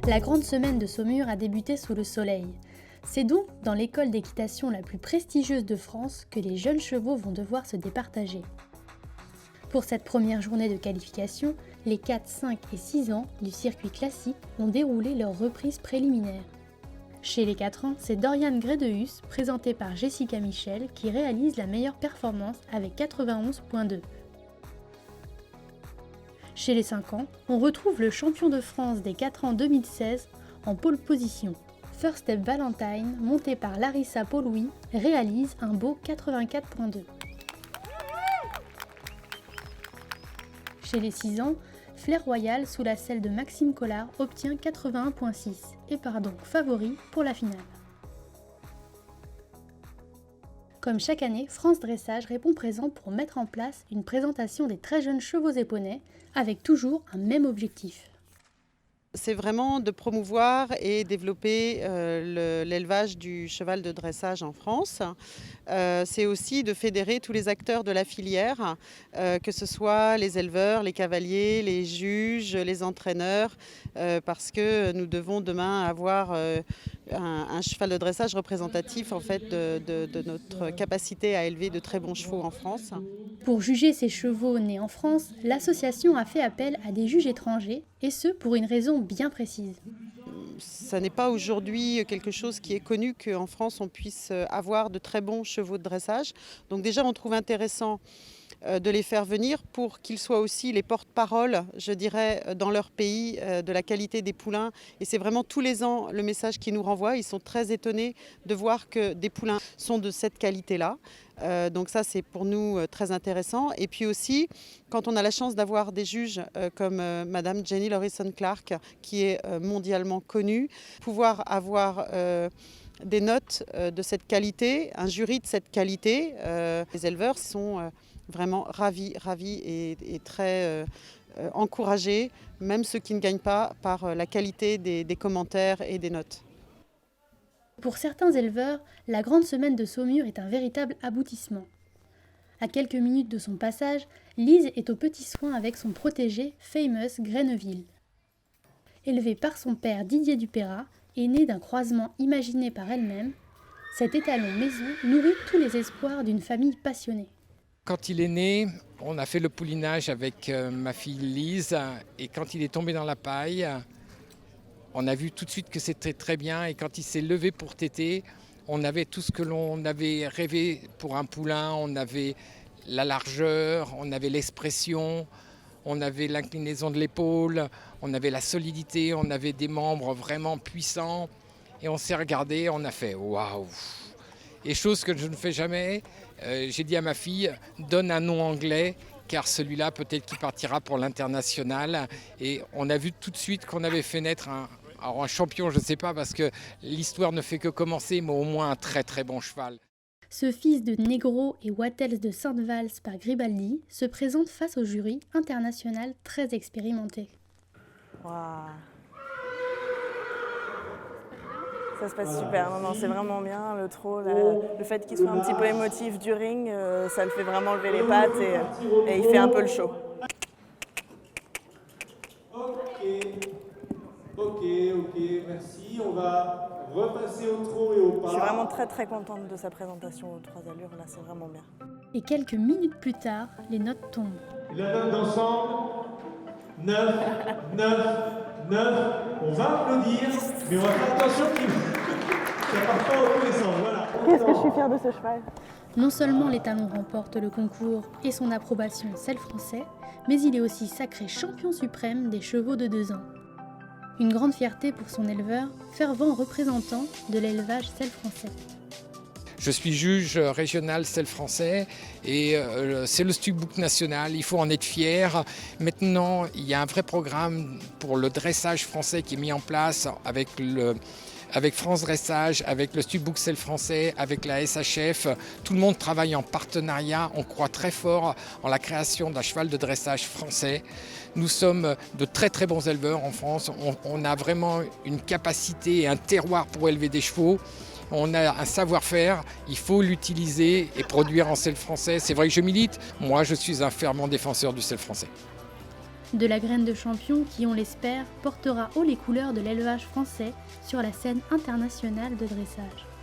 La grande semaine de Saumur a débuté sous le soleil. C'est donc dans l'école d'équitation la plus prestigieuse de France que les jeunes chevaux vont devoir se départager. Pour cette première journée de qualification, les 4, 5 et 6 ans du circuit classique ont déroulé leur reprise préliminaire. Chez les 4 ans, c'est Dorian Grédehus, présenté par Jessica Michel, qui réalise la meilleure performance avec 91,2. Chez les 5 ans, on retrouve le champion de France des 4 ans 2016 en pole position. First Step Valentine, monté par Larissa Paulouis, réalise un beau 84,2. Chez les 6 ans, Flair Royal, sous la selle de Maxime Collard, obtient 81,6 et part donc favori pour la finale. Comme chaque année, France Dressage répond présent pour mettre en place une présentation des très jeunes chevaux éponnais avec toujours un même objectif. C'est vraiment de promouvoir et développer l'élevage du cheval de dressage en France. C'est aussi de fédérer tous les acteurs de la filière, que ce soit les éleveurs, les cavaliers, les juges, les entraîneurs, parce que nous devons demain avoir un cheval de dressage représentatif en fait, de notre capacité à élever de très bons chevaux en France. Pour juger ces chevaux nés en France, l'association a fait appel à des juges étrangers, et ce pour une raison bien précise. Ça n'est pas aujourd'hui quelque chose qui est connu qu'en France on puisse avoir de très bons chevaux de dressage. Donc déjà on trouve intéressant de les faire venir pour qu'ils soient aussi les porte-parole, je dirais, dans leur pays de la qualité des poulains. Et c'est vraiment tous les ans le message qu'ils nous renvoient. Ils sont très étonnés de voir que des poulains sont de cette qualité-là. Donc ça, c'est pour nous très intéressant. Et puis aussi, quand on a la chance d'avoir des juges comme Madame Jenny Lorison-Clark, qui est mondialement connue, pouvoir avoir des notes de cette qualité, un jury de cette qualité, les éleveurs sont vraiment ravis et très encouragés, même ceux qui ne gagnent pas, par la qualité des commentaires et des notes. Pour certains éleveurs, la grande semaine de Saumur est un véritable aboutissement. À quelques minutes de son passage, Lise est aux petits soins avec son protégé Famous Grenneville. Élevé par son père Didier Dupérat et né d'un croisement imaginé par elle-même, cet étalon maison nourrit tous les espoirs d'une famille passionnée. Quand il est né, on a fait le poulinage avec ma fille Lise et quand il est tombé dans la paille, on a vu tout de suite que c'était très bien et quand il s'est levé pour téter, on avait tout ce que l'on avait rêvé pour un poulain. On avait la largeur, on avait l'expression, on avait l'inclinaison de l'épaule, on avait la solidité, on avait des membres vraiment puissants. Et on s'est regardé, on a fait waouh! Et chose que je ne fais jamais, j'ai dit à ma fille, donne un nom anglais, car celui-là peut-être qu'il partira pour l'international. Et on a vu tout de suite qu'on avait fait naître un champion, je ne sais pas, parce que l'histoire ne fait que commencer, mais au moins un très très bon cheval. Ce fils de Negro et Wattels de Sainte-Valls par Gribaldi se présente face au jury international très expérimenté. Wow. Ça se passe super, non, c'est vraiment bien, le trot, le fait qu'il soit un petit peu émotif du ring, ça le fait vraiment lever les pattes et il fait un peu le show. Ok, merci. On va repasser au trot et au pas. Je suis vraiment très contente de sa présentation aux 3 allures, là c'est vraiment bien. Et quelques minutes plus tard, les notes tombent. Et la note d'ensemble, 9. On va applaudir, mais on va faire attention qu'il ça part pas au tous les sens. Voilà. Qu'est-ce que je suis fière de ce cheval. Non seulement l'étalon remporte le concours et son approbation selle français, mais il est aussi sacré champion suprême des chevaux de 2 ans. Une grande fierté pour son éleveur, fervent représentant de l'élevage selle français. Je suis juge régional selle français et c'est le Stuc-Book national, il faut en être fier. Maintenant, il y a un vrai programme pour le dressage français qui est mis en place avec France Dressage, avec le Stuc-Book selle français, avec la SHF. Tout le monde travaille en partenariat, on croit très fort en la création d'un cheval de dressage français. Nous sommes de très très bons éleveurs en France, on a vraiment une capacité et un terroir pour élever des chevaux. On a un savoir-faire, il faut l'utiliser et produire en selle français. C'est vrai que je milite, moi je suis un fervent défenseur du selle français. De la graine de champion qui, on l'espère, portera haut les couleurs de l'élevage français sur la scène internationale de dressage.